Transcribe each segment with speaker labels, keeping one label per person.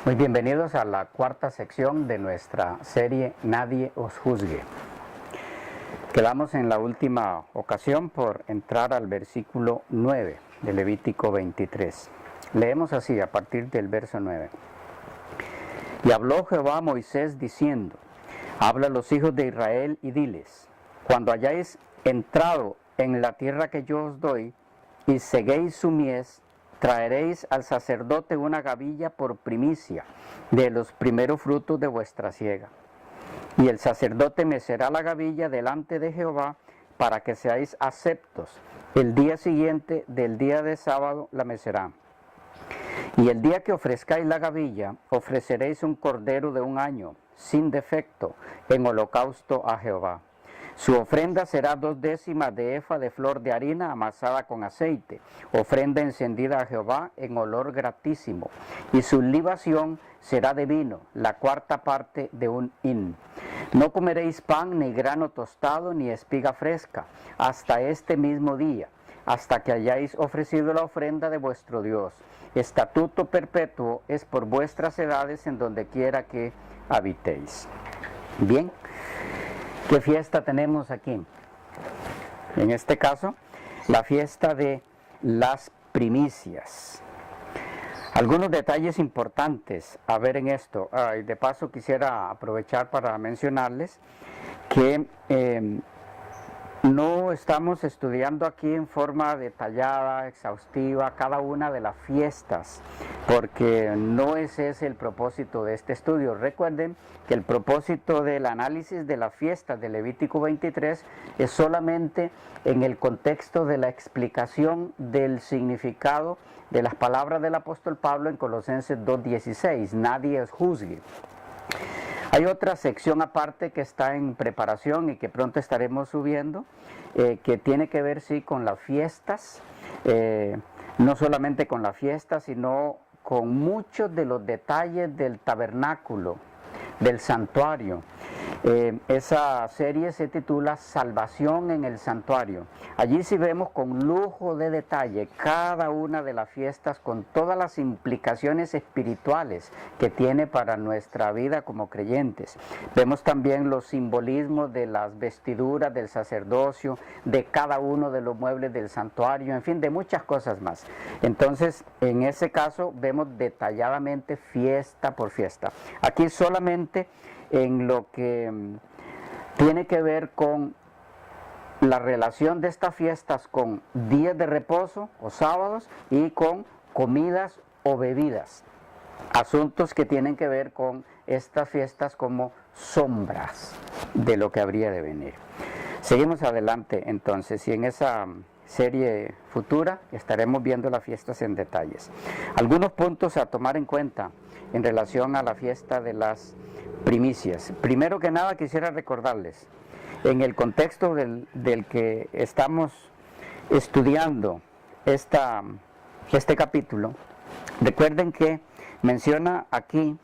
Speaker 1: Muy bienvenidos a la cuarta sección de nuestra serie Nadie os juzgue. Quedamos en la última ocasión por entrar al versículo 9 de Levítico 23. Leemos así a partir del verso 9. Y habló Jehová a Moisés diciendo: habla a los hijos de Israel y diles: cuando hayáis entrado en la tierra que yo os doy y seguéis su mies, traeréis al sacerdote una gavilla por primicia de los primeros frutos de vuestra siega. Y el sacerdote mecerá la gavilla delante de Jehová para que seáis aceptos. El día siguiente del día de sábado la mecerá. Y el día que ofrezcáis la gavilla, ofreceréis un cordero de 1 año, sin defecto, en holocausto a Jehová. Su ofrenda será 2/10 de efa de flor de harina amasada con aceite, ofrenda encendida a Jehová en olor gratísimo. Y su libación será de vino, la 1/4 parte de 1 hin. No comeréis pan, ni grano tostado, ni espiga fresca, hasta este mismo día, hasta que hayáis ofrecido la ofrenda de vuestro Dios. Estatuto perpetuo es por vuestras edades en donde quiera que habitéis. Bien. ¿Qué fiesta tenemos aquí? En este caso, la fiesta de las primicias. Algunos detalles importantes a ver en esto. De paso quisiera aprovechar para mencionarles que no estamos estudiando aquí en forma detallada, exhaustiva, cada una de las fiestas, porque no ese es el propósito de este estudio. Recuerden que el propósito del análisis de las fiestas de Levítico 23 es solamente en el contexto de la explicación del significado de las palabras del apóstol Pablo en Colosenses 2:16, nadie os juzgue. Hay otra sección aparte que está en preparación y que pronto estaremos subiendo, que tiene que ver sí con las fiestas, no solamente con las fiestas, sino con muchos de los detalles del tabernáculo, del santuario. Esa serie se titula Salvación en el Santuario. Allí sí vemos con lujo de detalle cada una de las fiestas con todas las implicaciones espirituales que tiene para nuestra vida como creyentes. Vemos también los simbolismos de las vestiduras del sacerdocio, de cada uno de los muebles del santuario, en fin, de muchas cosas más. Entonces, en ese caso vemos detalladamente fiesta por fiesta. Aquí solamente en lo que tiene que ver con la relación de estas fiestas con días de reposo o sábados y con comidas o bebidas. Asuntos que tienen que ver con estas fiestas como sombras de lo que habría de venir. Seguimos adelante entonces, y en esa serie futura estaremos viendo las fiestas en detalles. Algunos puntos a tomar en cuenta en relación a la fiesta de las primicias. Primero que nada quisiera recordarles, en el contexto del que estamos estudiando este capítulo, recuerden que menciona aquí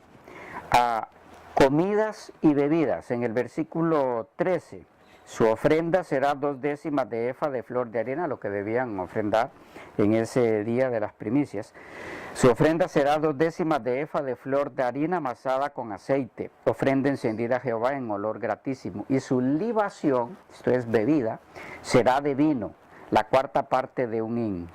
Speaker 1: a comidas y bebidas en el versículo 13. Su ofrenda será 2/10 de efa de flor de harina, lo que debían ofrendar en ese día de las primicias. Su ofrenda será 2/10 de efa de flor de harina amasada con aceite, ofrenda encendida a Jehová en olor gratísimo. Y su libación, esto es bebida, será de vino, la 1/4 parte de 1 hin.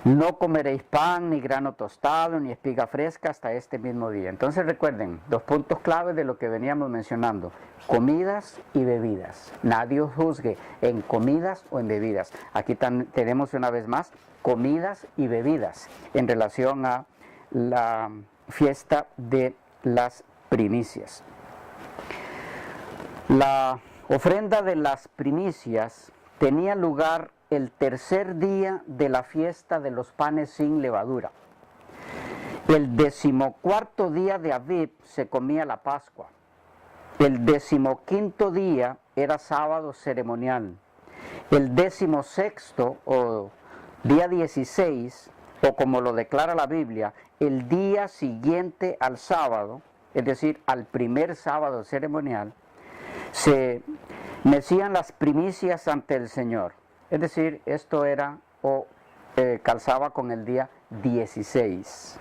Speaker 1: No comeréis pan, ni grano tostado, ni espiga fresca hasta este mismo día. Entonces recuerden, 2 puntos claves de lo que veníamos mencionando: comidas y bebidas. Nadie os juzgue en comidas o en bebidas. Aquí tenemos una vez más comidas y bebidas en relación a la fiesta de las primicias. La ofrenda de las primicias tenía lugar el tercer día de la fiesta de los panes sin levadura. El 14º día de Abib se comía la Pascua. El 15º día era sábado ceremonial. El 16º o día 16, o como lo declara la Biblia, el día siguiente al sábado, es decir, al primer sábado ceremonial, se mecían las primicias ante el Señor. Es decir, esto era calzaba con el día 16.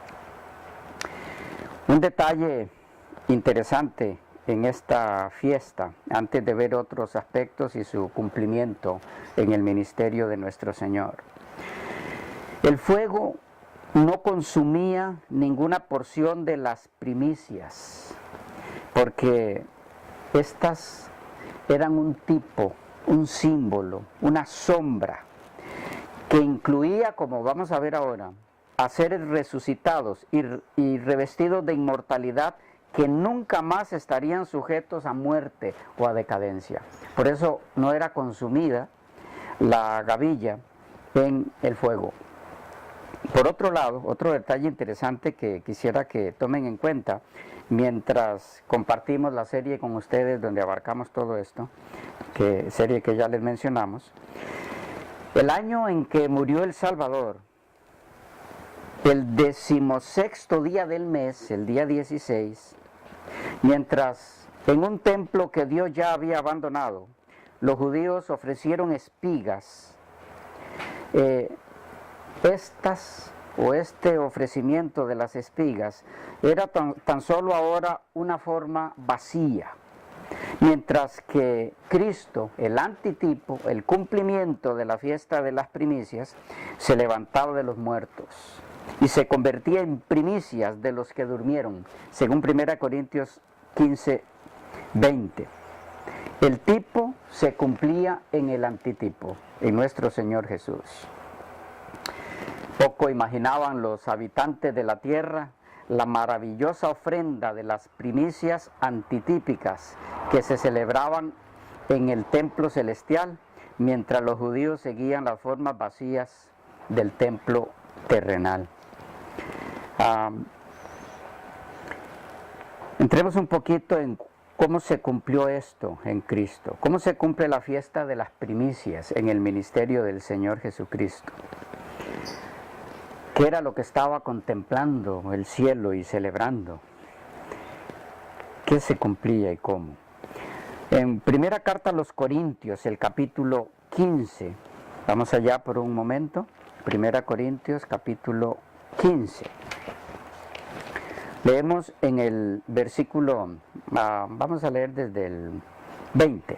Speaker 1: Un detalle interesante en esta fiesta, antes de ver otros aspectos y su cumplimiento en el ministerio de nuestro Señor. El fuego no consumía ninguna porción de las primicias, porque estas eran un tipo, un símbolo, una sombra, que incluía, como vamos a ver ahora, a seres resucitados y revestidos de inmortalidad que nunca más estarían sujetos a muerte o a decadencia. Por eso no era consumida la gavilla en el fuego. Por otro lado, otro detalle interesante que quisiera que tomen en cuenta mientras compartimos la serie con ustedes donde abarcamos todo esto, serie que ya les mencionamos, el año en que murió el Salvador, el 16º día del mes, el día 16, mientras en un templo que Dios ya había abandonado, los judíos ofrecieron espigas. Este ofrecimiento de las espigas era tan solo ahora una forma vacía, mientras que Cristo, el antitipo, el cumplimiento de la fiesta de las primicias, se levantaba de los muertos y se convertía en primicias de los que durmieron, según 1 Corintios 15, 20. El tipo se cumplía en el antitipo, en nuestro Señor Jesús. Poco imaginaban los habitantes de la tierra la maravillosa ofrenda de las primicias antitípicas que se celebraban en el templo celestial, mientras los judíos seguían las formas vacías del templo terrenal. Entremos un poquito en cómo se cumplió esto en Cristo, cómo se cumple la fiesta de las primicias en el ministerio del Señor Jesucristo. ¿Qué era lo que estaba contemplando el cielo y celebrando? ¿Qué se cumplía y cómo? En primera carta a los Corintios, el capítulo 15, vamos allá por un momento, 1 Corintios capítulo 15. Leemos en el versículo, vamos a leer desde el 20.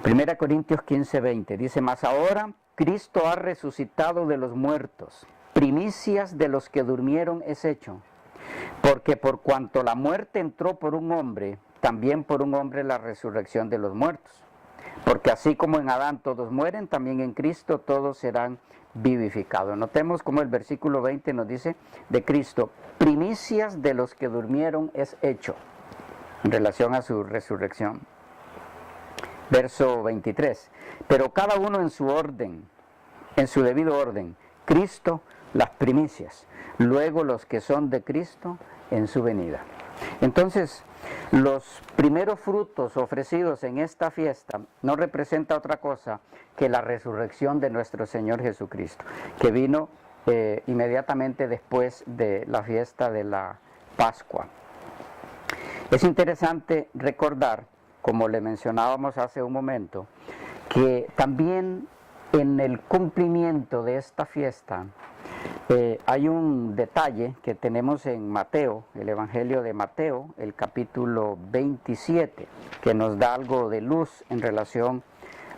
Speaker 1: 1 Corintios 15, 20, dice, mas ahora Cristo ha resucitado de los muertos, primicias de los que durmieron es hecho, porque por cuanto la muerte entró por un hombre, también por un hombre la resurrección de los muertos. Porque así como en Adán todos mueren, también en Cristo todos serán vivificados. Notemos cómo el versículo 20 nos dice de Cristo, primicias de los que durmieron es hecho, en relación a su resurrección. Verso 23, pero cada uno en su orden, en su debido orden, Cristo las primicias, luego los que son de Cristo en su venida. Entonces, los primeros frutos ofrecidos en esta fiesta no representa otra cosa que la resurrección de nuestro Señor Jesucristo, que vino inmediatamente después de la fiesta de la Pascua. Es interesante recordar, como le mencionábamos hace un momento, que también en el cumplimiento de esta fiesta hay un detalle que tenemos en Mateo, el Evangelio de Mateo, el capítulo 27, que nos da algo de luz en relación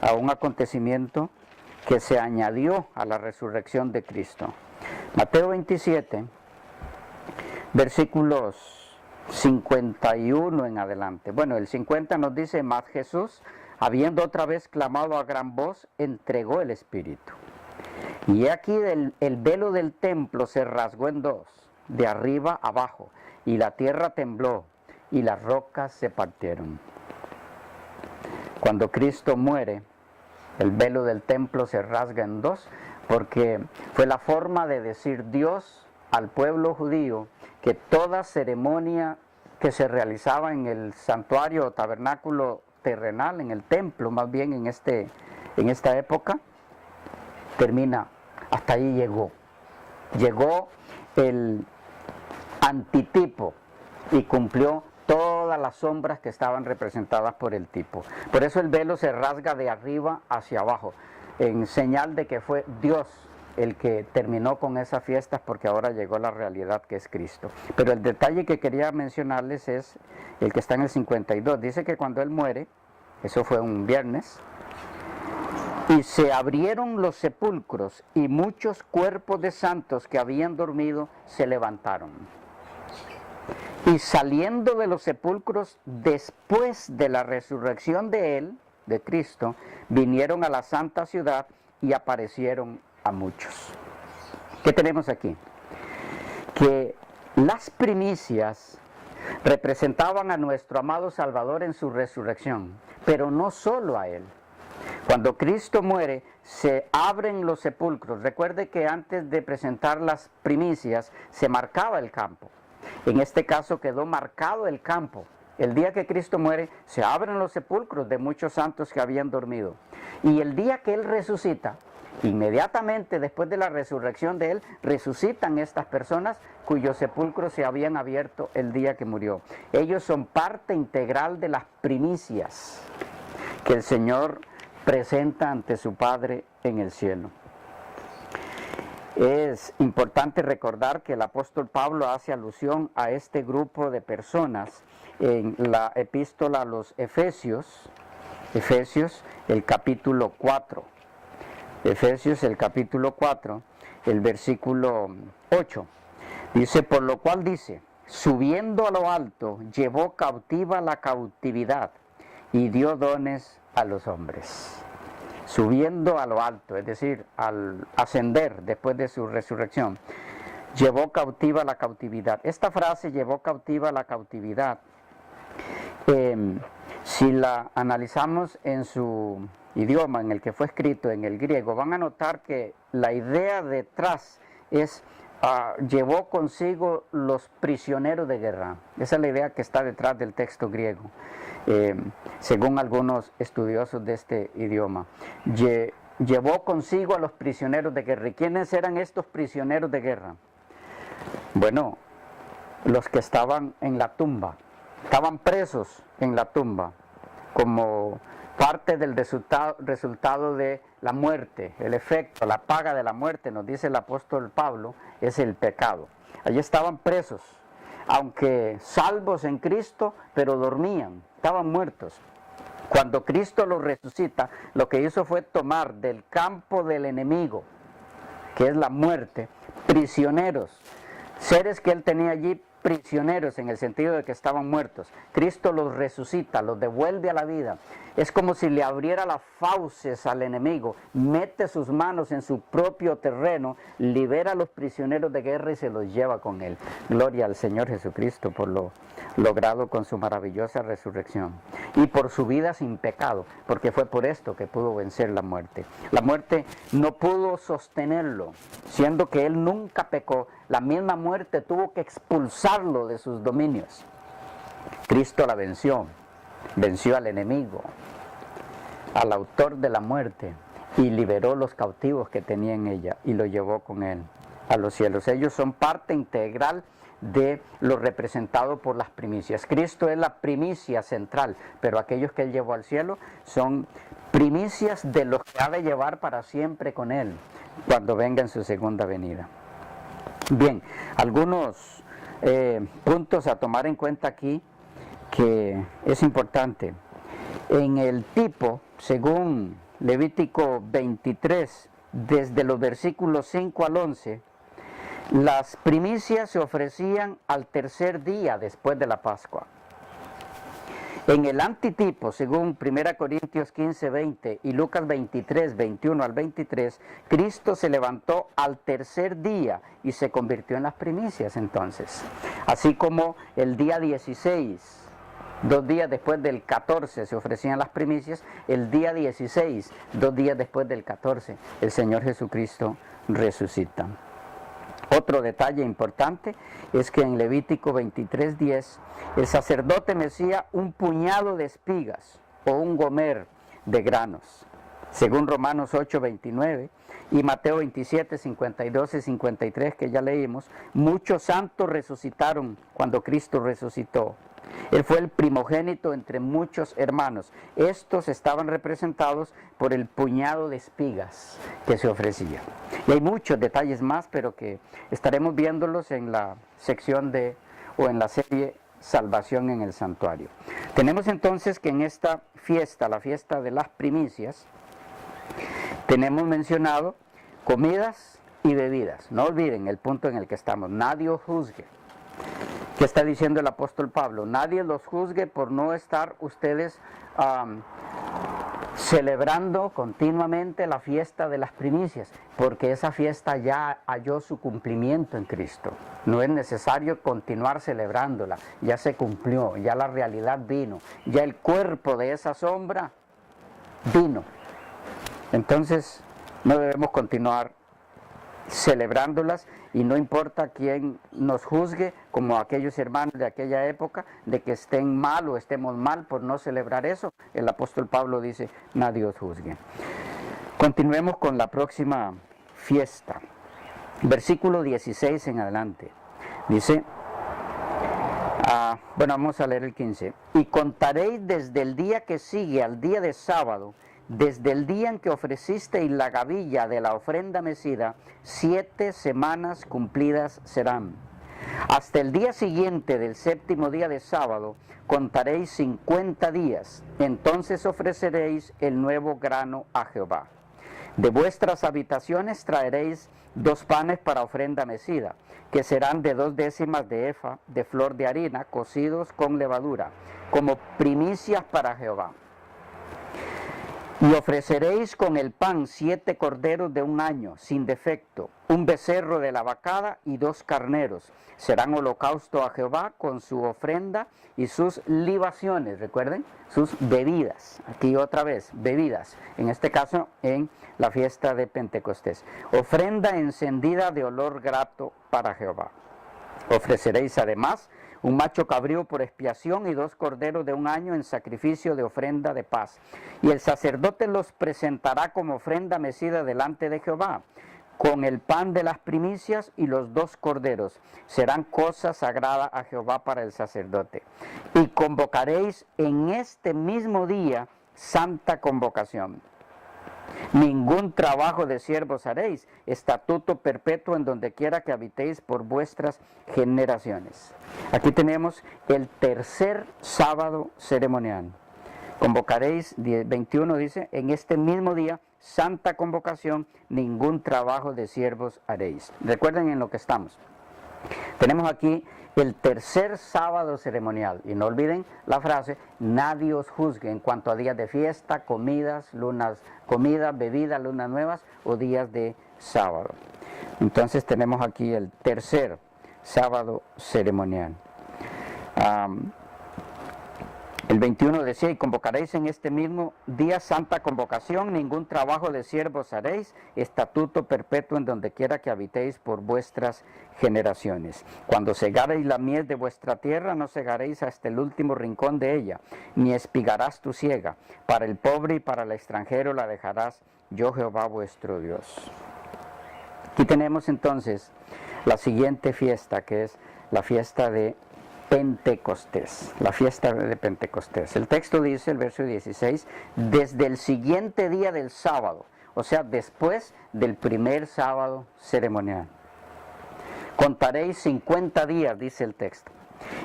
Speaker 1: a un acontecimiento que se añadió a la resurrección de Cristo. Mateo 27, versículos 51 en adelante. Bueno, el 50 nos dice, mas Jesús, habiendo otra vez clamado a gran voz, entregó el Espíritu. Y aquí el velo del templo se rasgó en dos, de arriba abajo, y la tierra tembló, y las rocas se partieron. Cuando Cristo muere, el velo del templo se rasga en dos, porque fue la forma de decir Dios al pueblo judío que toda ceremonia que se realizaba en el santuario o tabernáculo terrenal, en el templo más bien en esta época, termina. Hasta ahí llegó. Llegó el antitipo y cumplió todas las sombras que estaban representadas por el tipo. Por eso el velo se rasga de arriba hacia abajo, en señal de que fue Dios el que terminó con esas fiestas, porque ahora llegó la realidad que es Cristo. Pero el detalle que quería mencionarles es el que está en el 52. Dice que cuando Él muere, eso fue un viernes, y se abrieron los sepulcros y muchos cuerpos de santos que habían dormido se levantaron. Y saliendo de los sepulcros después de la resurrección de Él, de Cristo, vinieron a la santa ciudad y aparecieron a muchos. ¿Qué tenemos aquí? Que las primicias representaban a nuestro amado Salvador en su resurrección, pero no solo a Él. Cuando Cristo muere, se abren los sepulcros. Recuerde que antes de presentar las primicias, se marcaba el campo. En este caso quedó marcado el campo. El día que Cristo muere, se abren los sepulcros de muchos santos que habían dormido. Y el día que Él resucita, inmediatamente después de la resurrección de Él, resucitan estas personas cuyos sepulcros se habían abierto el día que murió. Ellos son parte integral de las primicias que el Señor presenta ante su Padre en el cielo. Es importante recordar que el apóstol Pablo hace alusión a este grupo de personas en la epístola a los Efesios, el capítulo 4. Efesios, el capítulo 4, el versículo 8. Dice, por lo cual dice, subiendo a lo alto, llevó cautiva la cautividad y dio dones a los hombres. Subiendo a lo alto, es decir, al ascender después de su resurrección, llevó cautiva la cautividad. Esta frase, llevó cautiva la cautividad, si la analizamos en su idioma en el que fue escrito, en el griego, van a notar que la idea detrás es llevó consigo los prisioneros de guerra. Esa es la idea que está detrás del texto griego, según algunos estudiosos de este idioma. Llevó consigo a los prisioneros de guerra. ¿Y quiénes eran estos prisioneros de guerra? Bueno, los que estaban en la tumba, estaban presos en la tumba, como parte del resultado de la muerte, el efecto, la paga de la muerte, nos dice el apóstol Pablo, es el pecado. Allí estaban presos, aunque salvos en Cristo, pero dormían, estaban muertos. Cuando Cristo los resucita, lo que hizo fue tomar del campo del enemigo, que es la muerte, prisioneros, seres que Él tenía allí prisioneros en el sentido de que estaban muertos. Cristo los resucita, los devuelve a la vida. Es como si le abriera las fauces al enemigo, mete sus manos en su propio terreno, libera a los prisioneros de guerra y se los lleva con Él. Gloria al Señor Jesucristo por lo logrado con su maravillosa resurrección y por su vida sin pecado, porque fue por esto que pudo vencer la muerte. La muerte no pudo sostenerlo, siendo que Él nunca pecó. La misma muerte tuvo que expulsarlo de sus dominios. Cristo la venció, venció al enemigo, al autor de la muerte, y liberó los cautivos que tenía en ella y lo llevó con Él a los cielos. Ellos son parte integral de lo representado por las primicias. Cristo es la primicia central, pero aquellos que Él llevó al cielo son primicias de los que ha de llevar para siempre con Él cuando venga en su segunda venida. Bien, algunos puntos a tomar en cuenta aquí que es importante. En el tipo, según Levítico 23, desde los versículos 5 al 11, las primicias se ofrecían al tercer día después de la Pascua. En el antitipo, según 1 Corintios 15, 20 y Lucas 23, 21 al 23, Cristo se levantó al tercer día y se convirtió en las primicias entonces. Así como el día 16, 2 días después del 14 se ofrecían las primicias, el día 16, 2 días después del 14, el Señor Jesucristo resucita. Otro detalle importante es que en Levítico 23:10 el sacerdote mecía un puñado de espigas o un gomer de granos, según Romanos 8:29 y Mateo 27:52 y 53 que ya leímos. Muchos santos resucitaron cuando Cristo resucitó. Él fue el primogénito entre muchos hermanos. Estos estaban representados por el puñado de espigas que se ofrecía. Y hay muchos detalles más, pero que estaremos viéndolos en la sección o en la serie Salvación en el Santuario. Tenemos entonces que en esta fiesta, la fiesta de las primicias, tenemos mencionado comidas y bebidas. No olviden el punto en el que estamos. Nadie os juzgue. ¿Qué está diciendo el apóstol Pablo? Nadie los juzgue por no estar ustedes celebrando continuamente la fiesta de las primicias, porque esa fiesta ya halló su cumplimiento en Cristo. No es necesario continuar celebrándola, ya se cumplió, ya la realidad vino, ya el cuerpo de esa sombra vino. Entonces no debemos continuar celebrándolas, y no importa quién nos juzgue, como aquellos hermanos de aquella época, de que estén mal o estemos mal por no celebrar eso. El apóstol Pablo dice, nadie os juzgue. Continuemos con la próxima fiesta. Versículo 16 en adelante. Dice, vamos a leer el 15. Y contaréis desde el día que sigue al día de sábado, desde el día en que ofrecisteis la gavilla de la ofrenda mecida, 7 semanas cumplidas serán. Hasta el día siguiente del séptimo día de sábado, contaréis 50 días. Entonces ofreceréis el nuevo grano a Jehová. De vuestras habitaciones traeréis 2 panes para ofrenda mecida, que serán de 2 décimas de efa de flor de harina, cocidos con levadura, como primicias para Jehová. Y ofreceréis con el pan 7 corderos de 1 año, sin defecto, 1 becerro de la vacada y 2 carneros. Serán holocausto a Jehová con su ofrenda y sus libaciones, recuerden, sus bebidas. Aquí otra vez, bebidas, en este caso en la fiesta de Pentecostés. Ofrenda encendida de olor grato para Jehová. Ofreceréis además un macho cabrío por expiación y 2 corderos de 1 año en sacrificio de ofrenda de paz. Y el sacerdote los presentará como ofrenda mecida delante de Jehová, con el pan de las primicias y los 2 corderos. Serán cosa sagrada a Jehová para el sacerdote. Y convocaréis en este mismo día santa convocación. Ningún trabajo de siervos haréis, estatuto perpetuo en donde quiera que habitéis por vuestras generaciones. Aquí tenemos el tercer sábado ceremonial. Convocaréis, 21 dice, en este mismo día, santa convocación, ningún trabajo de siervos haréis. Recuerden en lo que estamos. Tenemos aquí el tercer sábado ceremonial, y no olviden la frase, nadie os juzgue en cuanto a días de fiesta, comidas, bebidas, lunas nuevas o días de sábado. Entonces tenemos aquí el tercer sábado ceremonial. El 21 decía, y convocaréis en este mismo día santa convocación, ningún trabajo de siervos haréis, estatuto perpetuo en donde quiera que habitéis por vuestras generaciones. Cuando segareis la mies de vuestra tierra, no segaréis hasta el último rincón de ella, ni espigarás tu siega. Para el pobre y para el extranjero la dejarás, yo Jehová vuestro Dios. Aquí tenemos entonces la siguiente fiesta, que es la fiesta de Pentecostés, la fiesta de Pentecostés. El texto dice, el verso 16, desde el siguiente día del sábado, o sea, después del primer sábado ceremonial. Contaréis 50 días, dice el texto.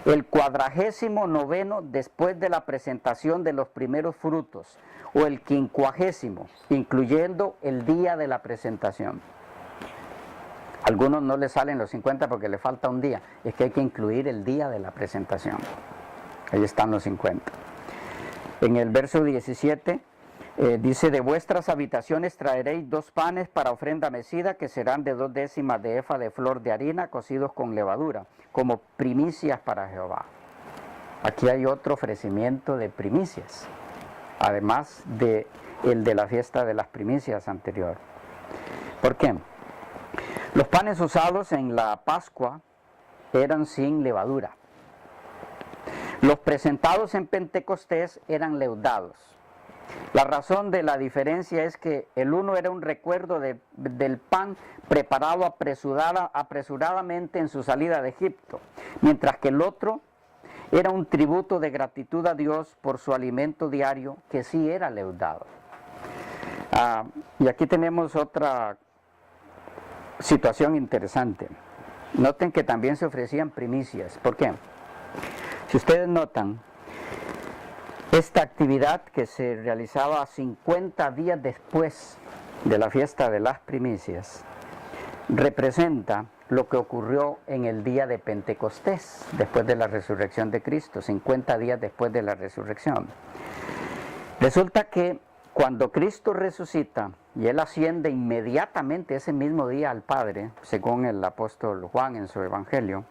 Speaker 1: El 49º después de la presentación de los primeros frutos, o el 50º, incluyendo el día de la presentación. Algunos no les salen los 50 porque le falta un día. Es que hay que incluir el día de la presentación. Ahí están los 50. En el verso 17 dice, de vuestras habitaciones traeréis 2 panes para ofrenda mecida, que serán de 2 décimas de efa de flor de harina, cocidos con levadura, como primicias para Jehová. Aquí hay otro ofrecimiento de primicias, además de el de la fiesta de las primicias anterior. ¿Por qué? Los panes usados en la Pascua eran sin levadura. Los presentados en Pentecostés eran leudados. La razón de la diferencia es que el uno era un recuerdo del pan preparado apresuradamente en su salida de Egipto, mientras que el otro era un tributo de gratitud a Dios por su alimento diario que sí era leudado. Y aquí tenemos otra situación interesante. Noten que también se ofrecían primicias. ¿Por qué? Si ustedes notan, esta actividad que se realizaba 50 días después de la fiesta de las primicias representa lo que ocurrió en el día de Pentecostés, después de la resurrección de Cristo, 50 días después de la resurrección. Resulta que cuando Cristo resucita y Él asciende inmediatamente ese mismo día al Padre, según el apóstol Juan en su Evangelio,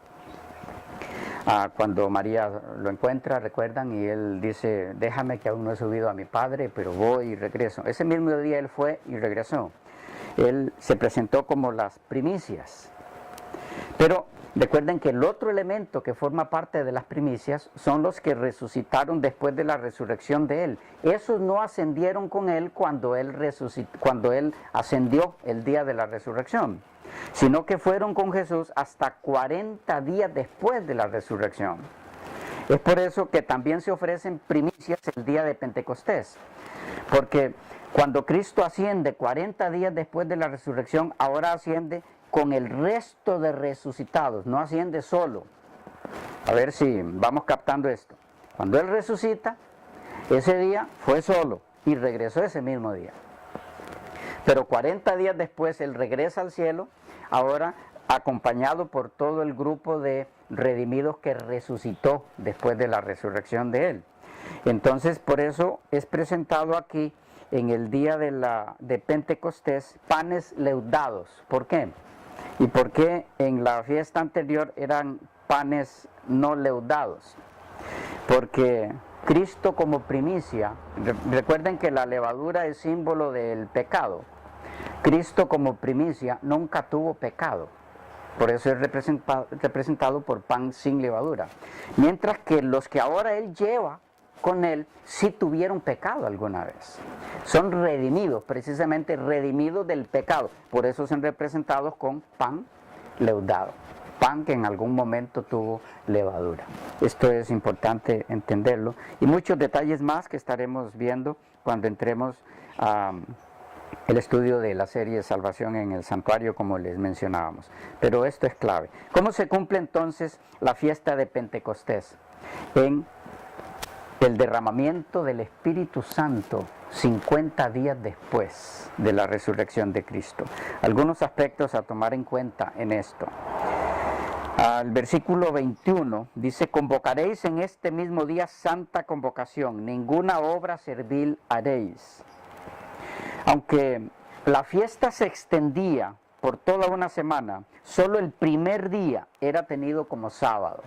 Speaker 1: cuando María lo encuentra, recuerdan, y Él dice, déjame que aún no he subido a mi Padre, pero voy y regreso. Ese mismo día Él fue y regresó. Él se presentó como las primicias. Pero recuerden que el otro elemento que forma parte de las primicias son los que resucitaron después de la resurrección de Él. Esos no ascendieron con Él cuando Él ascendió el día de la resurrección, sino que fueron con Jesús hasta 40 días después de la resurrección. Es por eso que también se ofrecen primicias el día de Pentecostés, porque cuando Cristo asciende 40 días después de la resurrección, ahora asciende con el resto de resucitados, no asciende solo. A ver si vamos captando esto. Cuando Él resucita, ese día fue solo y regresó ese mismo día. Pero 40 días después Él regresa al cielo, ahora acompañado por todo el grupo de redimidos que resucitó después de la resurrección de Él. Entonces, por eso es presentado aquí en el día de Pentecostés panes leudados. ¿Por qué? ¿Y por qué en la fiesta anterior eran panes no leudados? Porque Cristo como primicia, recuerden que la levadura es símbolo del pecado. Cristo como primicia nunca tuvo pecado, por eso es representado por pan sin levadura. Mientras que los que ahora Él lleva con Él sí tuvieron pecado alguna vez. Son redimidos, precisamente redimidos del pecado. Por eso son representados con pan leudado. Pan que en algún momento tuvo levadura. Esto es importante entenderlo. Y muchos detalles más que estaremos viendo cuando entremos a el estudio de la serie Salvación en el Santuario, como les mencionábamos. Pero esto es clave. ¿Cómo se cumple entonces la fiesta de Pentecostés? En el derramamiento del Espíritu Santo 50 días después de la resurrección de Cristo. Algunos aspectos a tomar en cuenta en esto. Al versículo 21 dice, convocaréis en este mismo día santa convocación, ninguna obra servil haréis. Aunque la fiesta se extendía por toda una semana, solo el primer día era tenido como sábado,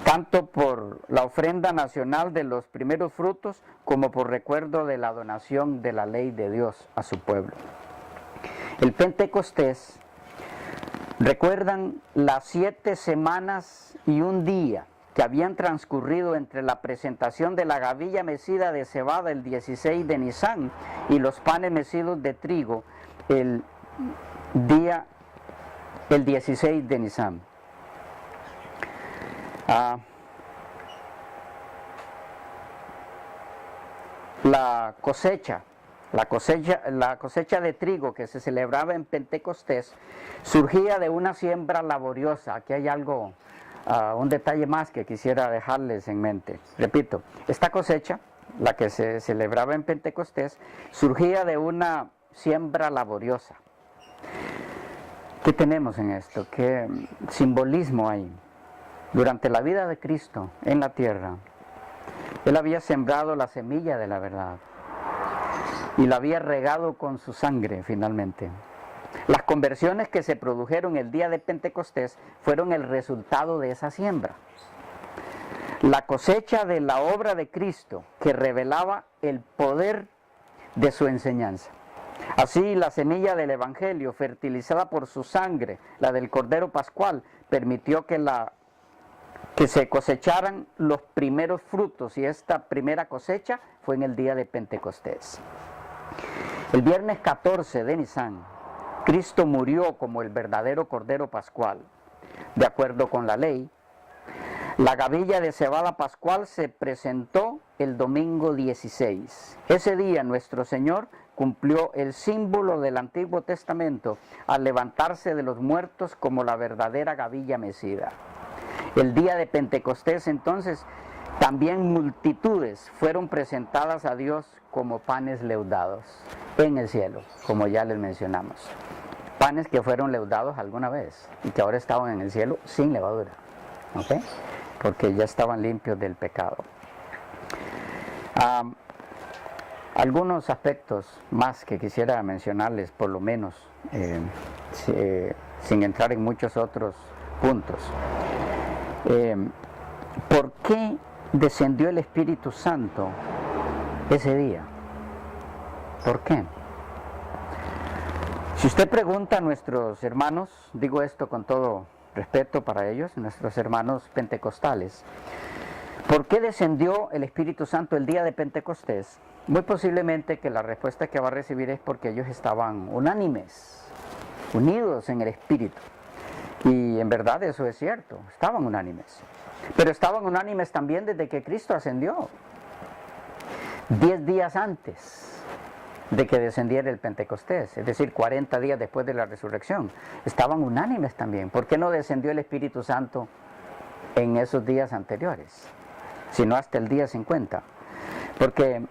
Speaker 1: tanto por la ofrenda nacional de los primeros frutos como por recuerdo de la donación de la ley de Dios a su pueblo. El Pentecostés, recuerdan las 7 semanas y un día que habían transcurrido entre la presentación de la gavilla mecida de cebada el 16 de Nisán y los panes mecidos de trigo el 16 de Nisán. La cosecha de trigo que se celebraba en Pentecostés surgía de una siembra laboriosa. Aquí hay algo, un detalle más que quisiera dejarles en mente. Repito, esta cosecha, la que se celebraba en Pentecostés, surgía de una siembra laboriosa. ¿Qué tenemos en esto? ¿Qué simbolismo hay? Durante la vida de Cristo en la tierra, Él había sembrado la semilla de la verdad y la había regado con su sangre finalmente. Las conversiones que se produjeron el día de Pentecostés fueron el resultado de esa siembra. La cosecha de la obra de Cristo que revelaba el poder de su enseñanza. Así, la semilla del Evangelio, fertilizada por su sangre, la del Cordero Pascual, permitió que se cosecharan los primeros frutos, y esta primera cosecha fue en el día de Pentecostés. El viernes 14 de Nisán, Cristo murió como el verdadero Cordero Pascual. De acuerdo con la ley, La gavilla de cebada pascual se presentó el domingo 16. Ese día nuestro Señor cumplió el símbolo del Antiguo Testamento al levantarse de los muertos como la verdadera gavilla mecida. El día de Pentecostés entonces también multitudes fueron presentadas a Dios como panes leudados en el cielo, como ya les mencionamos. Panes que fueron leudados alguna vez y que ahora estaban en el cielo sin levadura, ¿ok? Porque ya estaban limpios del pecado. Algunos aspectos más que quisiera mencionarles, por lo menos, sin entrar en muchos otros puntos. ¿Por qué descendió el Espíritu Santo ese día? ¿Por qué? Si usted pregunta a nuestros hermanos, digo esto con todo respeto para ellos, nuestros hermanos pentecostales, ¿por qué descendió el Espíritu Santo el día de Pentecostés? Muy posiblemente que la respuesta que va a recibir es porque ellos estaban unánimes, unidos en el Espíritu. Y en verdad eso es cierto, estaban unánimes. Pero estaban unánimes también desde que Cristo ascendió, 10 días antes de que descendiera el Pentecostés, es decir, 40 días después de la resurrección. Estaban unánimes también. ¿Por qué no descendió el Espíritu Santo en esos días anteriores, sino hasta el día 50? Porque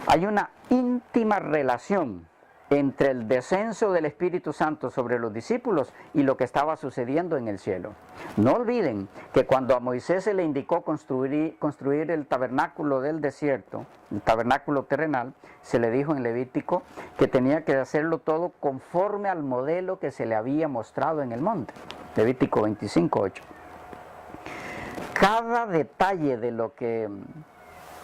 Speaker 1: hay una íntima relación entre el descenso del Espíritu Santo sobre los discípulos y lo que estaba sucediendo en el cielo. No olviden que cuando a Moisés se le indicó construir el tabernáculo del desierto, el tabernáculo terrenal, se le dijo en Levítico que tenía que hacerlo todo conforme al modelo que se le había mostrado en el monte. Levítico 25:8. Cada detalle de lo que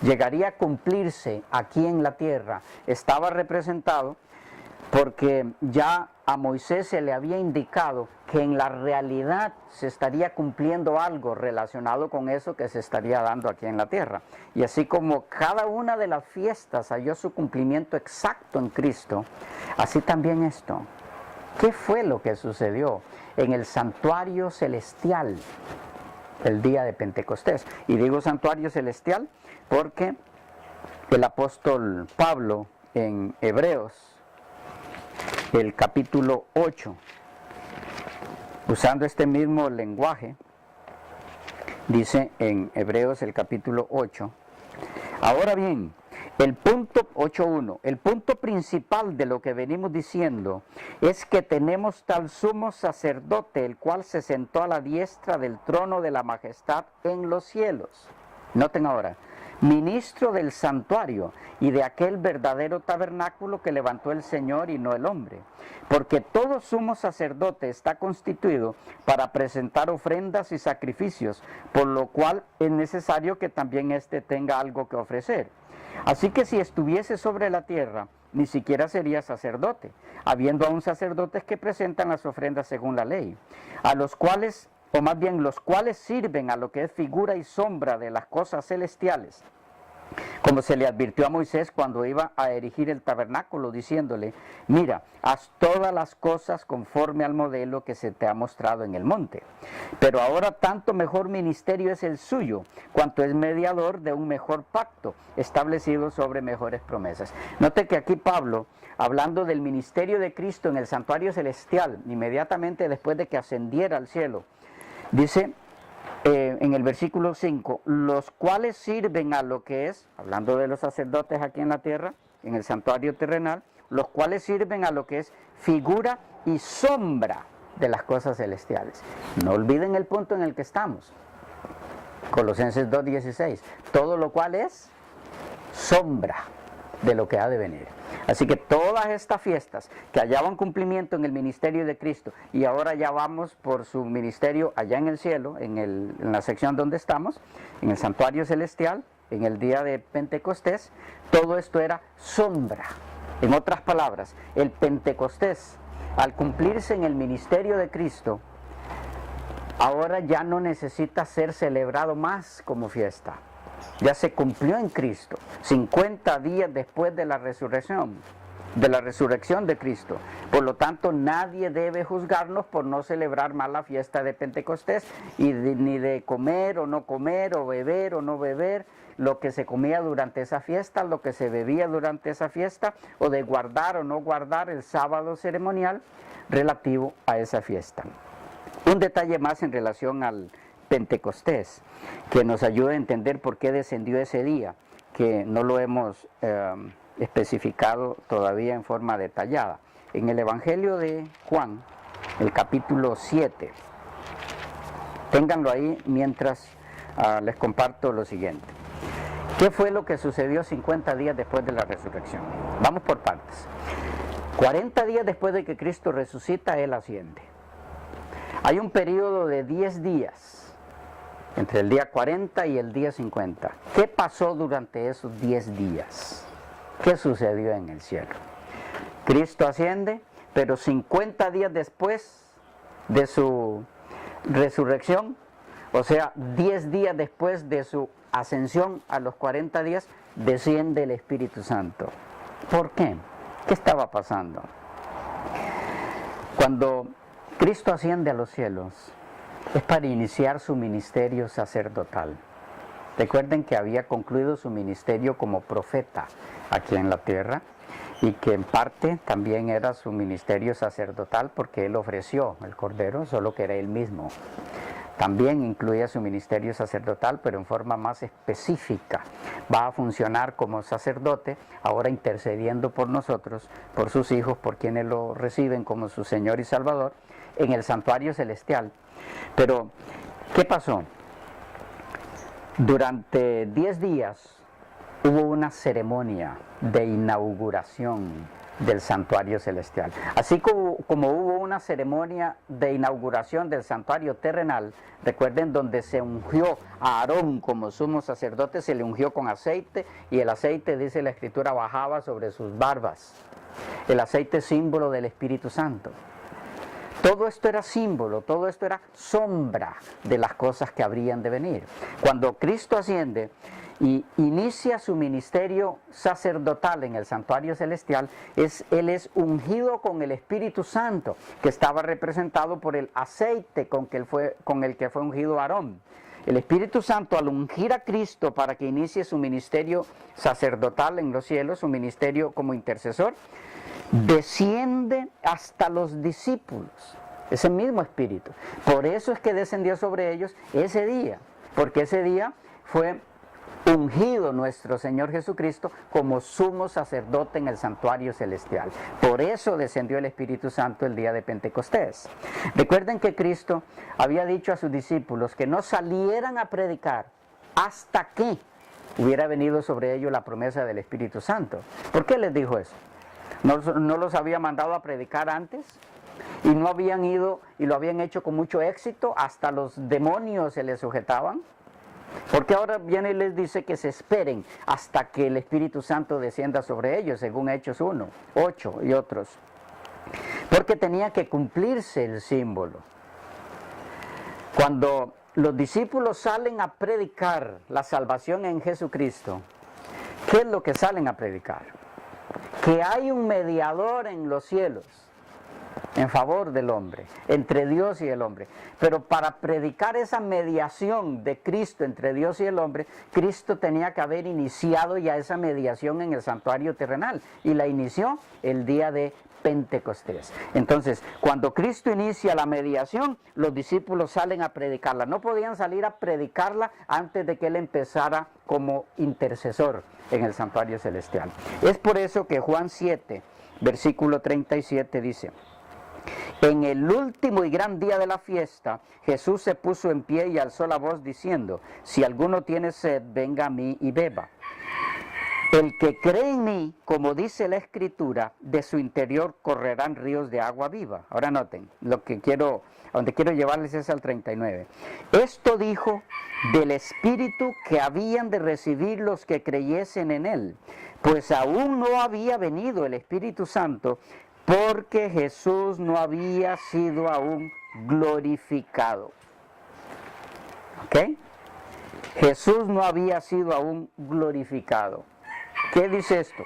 Speaker 1: llegaría a cumplirse aquí en la tierra estaba representado porque ya a Moisés se le había indicado que en la realidad se estaría cumpliendo algo relacionado con eso que se estaría dando aquí en la tierra. Y así como cada una de las fiestas halló su cumplimiento exacto en Cristo, así también esto. ¿Qué fue lo que sucedió en el santuario celestial el día de Pentecostés? Y digo santuario celestial porque el apóstol Pablo en Hebreos, el capítulo 8, usando este mismo lenguaje, dice en Hebreos el capítulo 8, ahora bien, el punto 8.1, el punto principal de lo que venimos diciendo es que tenemos tal sumo sacerdote, el cual se sentó a la diestra del trono de la majestad en los cielos. Noten ahora, ministro del santuario y de aquel verdadero tabernáculo que levantó el Señor y no el hombre. Porque todo sumo sacerdote está constituido para presentar ofrendas y sacrificios, por lo cual es necesario que también éste tenga algo que ofrecer. Así que si estuviese sobre la tierra, ni siquiera sería sacerdote, habiendo aún sacerdotes que presentan las ofrendas según la ley, a los cuales, o más bien los cuales sirven a lo que es figura y sombra de las cosas celestiales, como se le advirtió a Moisés cuando iba a erigir el tabernáculo, diciéndole, mira, haz todas las cosas conforme al modelo que se te ha mostrado en el monte. Pero ahora tanto mejor ministerio es el suyo, cuanto es mediador de un mejor pacto, establecido sobre mejores promesas. Note que aquí Pablo, hablando del ministerio de Cristo en el santuario celestial, inmediatamente después de que ascendiera al cielo, dice en el versículo 5, los cuales sirven a lo que es, hablando de los sacerdotes aquí en la tierra, en el santuario terrenal, los cuales sirven a lo que es figura y sombra de las cosas celestiales. No olviden el punto en el que estamos. Colosenses 2:16, todo lo cual es sombra de lo que ha de venir. Así que todas estas fiestas que hallaban cumplimiento en el ministerio de Cristo y ahora ya vamos por su ministerio allá en el cielo, en la sección donde estamos, en el santuario celestial, en el día de Pentecostés, todo esto era sombra. En otras palabras, el Pentecostés, al cumplirse en el ministerio de Cristo, ahora ya no necesita ser celebrado más como fiesta. Ya se cumplió en Cristo, 50 días después de la resurrección. de la resurrección de Cristo. Por lo tanto, nadie debe juzgarnos por no celebrar más la fiesta de Pentecostés, ni de comer o no comer, o beber o no beber, lo que se comía durante esa fiesta, lo que se bebía durante esa fiesta, o de guardar o no guardar el sábado ceremonial relativo a esa fiesta. Un detalle más en relación al Pentecostés, que nos ayuda a entender por qué descendió ese día, que no lo hemos especificado todavía en forma detallada. En el Evangelio de Juan, el capítulo 7, ténganlo ahí mientras les comparto lo siguiente. ¿Qué fue lo que sucedió 50 días después de la resurrección? Vamos por partes. 40 días después de que Cristo resucita, Él asciende. Hay un periodo de 10 días, entre el día 40 y el día 50. ¿Qué pasó durante esos 10 días? ¿Qué sucedió en el cielo? Cristo asciende, pero 50 días después de su resurrección, o sea, 10 días después de su ascensión a los 40 días, desciende el Espíritu Santo. ¿Por qué? ¿Qué estaba pasando? Cuando Cristo asciende a los cielos, es para iniciar su ministerio sacerdotal. Recuerden que había concluido su ministerio como profeta aquí en la tierra, y que en parte también era su ministerio sacerdotal porque Él ofreció el Cordero, solo que era Él mismo. También incluía su ministerio sacerdotal, pero en forma más específica. Va a funcionar como sacerdote, ahora intercediendo por nosotros, por sus hijos, por quienes lo reciben como su Señor y Salvador, en el santuario celestial. Pero, ¿qué pasó? Durante 10 días hubo una ceremonia de inauguración del santuario celestial. Así como hubo una ceremonia de inauguración del santuario terrenal, recuerden, donde se ungió a Aarón como sumo sacerdote, se le ungió con aceite, y el aceite, dice la Escritura, bajaba sobre sus barbas. El aceite es símbolo del Espíritu Santo. Todo esto era símbolo, todo esto era sombra de las cosas que habrían de venir. Cuando Cristo asciende y inicia su ministerio sacerdotal en el santuario celestial, Él es ungido con el Espíritu Santo, que estaba representado por el aceite con el que fue ungido Aarón. El Espíritu Santo, al ungir a Cristo para que inicie su ministerio sacerdotal en los cielos, su ministerio como intercesor, desciende hasta los discípulos, ese mismo Espíritu. Por eso es que descendió sobre ellos ese día, porque ese día fue ungido nuestro Señor Jesucristo como sumo sacerdote en el santuario celestial. Por eso descendió el Espíritu Santo el día de Pentecostés. Recuerden que Cristo había dicho a sus discípulos que no salieran a predicar hasta que hubiera venido sobre ellos la promesa del Espíritu Santo. ¿Por qué les dijo eso? ¿No los había mandado a predicar antes? Y no habían ido y lo habían hecho con mucho éxito, hasta los demonios se les sujetaban. Porque ahora viene y les dice que se esperen hasta que el Espíritu Santo descienda sobre ellos, según Hechos 1, 8 y otros. Porque tenía que cumplirse el símbolo. Cuando los discípulos salen a predicar la salvación en Jesucristo, ¿qué es lo que salen a predicar? Que hay un mediador en los cielos en favor del hombre, entre Dios y el hombre. Pero para predicar esa mediación de Cristo entre Dios y el hombre, Cristo tenía que haber iniciado ya esa mediación en el santuario terrenal, y la inició el día de Pentecostés. Entonces, cuando Cristo inicia la mediación, los discípulos salen a predicarla. No podían salir a predicarla antes de que Él empezara como intercesor en el santuario celestial. Es por eso que Juan 7, versículo 37 dice: en el último y gran día de la fiesta, Jesús se puso en pie y alzó la voz diciendo: si alguno tiene sed, venga a mí y beba. El que cree en mí, como dice la Escritura, de su interior correrán ríos de agua viva. Ahora noten, donde quiero llevarles es al 39. Esto dijo del Espíritu que habían de recibir los que creyesen en Él, pues aún no había venido el Espíritu Santo, porque Jesús no había sido aún glorificado. ¿Ok? Jesús no había sido aún glorificado. ¿Qué dice esto?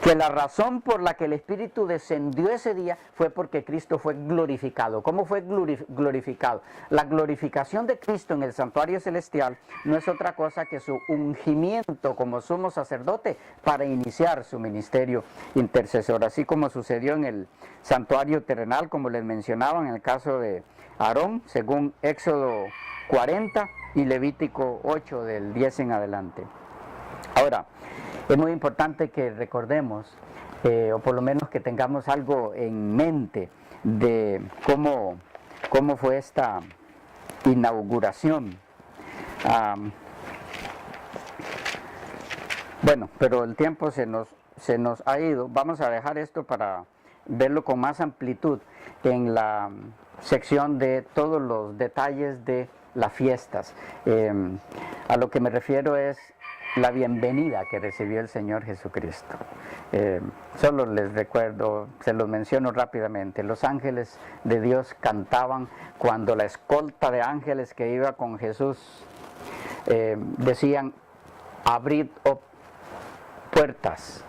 Speaker 1: que la razón por la que el Espíritu descendió ese día fue porque Cristo fue glorificado. ¿Cómo fue glorificado? La glorificación de Cristo en el santuario celestial no es otra cosa que su ungimiento como sumo sacerdote para iniciar su ministerio intercesor, así como sucedió en el santuario terrenal, como les mencionaba en el caso de Aarón, según Éxodo 40 y Levítico 8 del 10 en adelante. Ahora, es muy importante que recordemos, o por lo menos que tengamos algo en mente de cómo fue esta inauguración. Bueno, pero el tiempo se nos ha ido. Vamos a dejar esto para verlo con más amplitud en la sección de todos los detalles de las fiestas. A lo que me refiero es la bienvenida que recibió el Señor Jesucristo. Solo les recuerdo, se los menciono rápidamente, los ángeles de Dios cantaban cuando la escolta de ángeles que iba con Jesús decían, abrid puertas.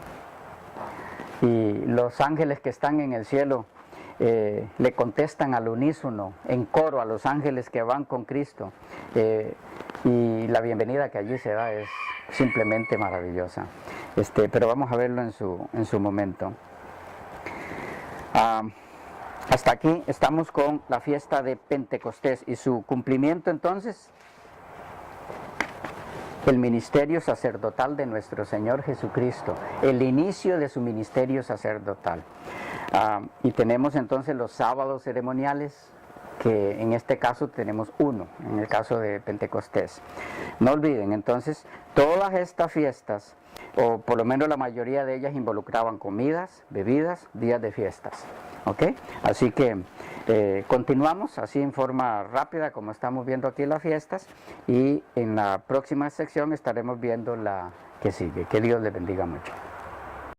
Speaker 1: Y los ángeles que están en el cielo le contestan al unísono, en coro, a los ángeles que van con Cristo. Y la bienvenida que allí se da es simplemente maravillosa. Pero vamos a verlo en su momento. Hasta aquí estamos con la fiesta de Pentecostés y su cumplimiento entonces, el ministerio sacerdotal de nuestro Señor Jesucristo, el inicio de su ministerio sacerdotal. Y tenemos entonces los sábados ceremoniales, que en este caso tenemos uno, en el caso de Pentecostés. No olviden, entonces, todas estas fiestas, o por lo menos la mayoría de ellas, involucraban comidas, bebidas, días de fiestas. ¿Ok? Así que continuamos así en forma rápida, como estamos viendo aquí las fiestas, y en la próxima sección estaremos viendo la que sigue. Que Dios les bendiga mucho.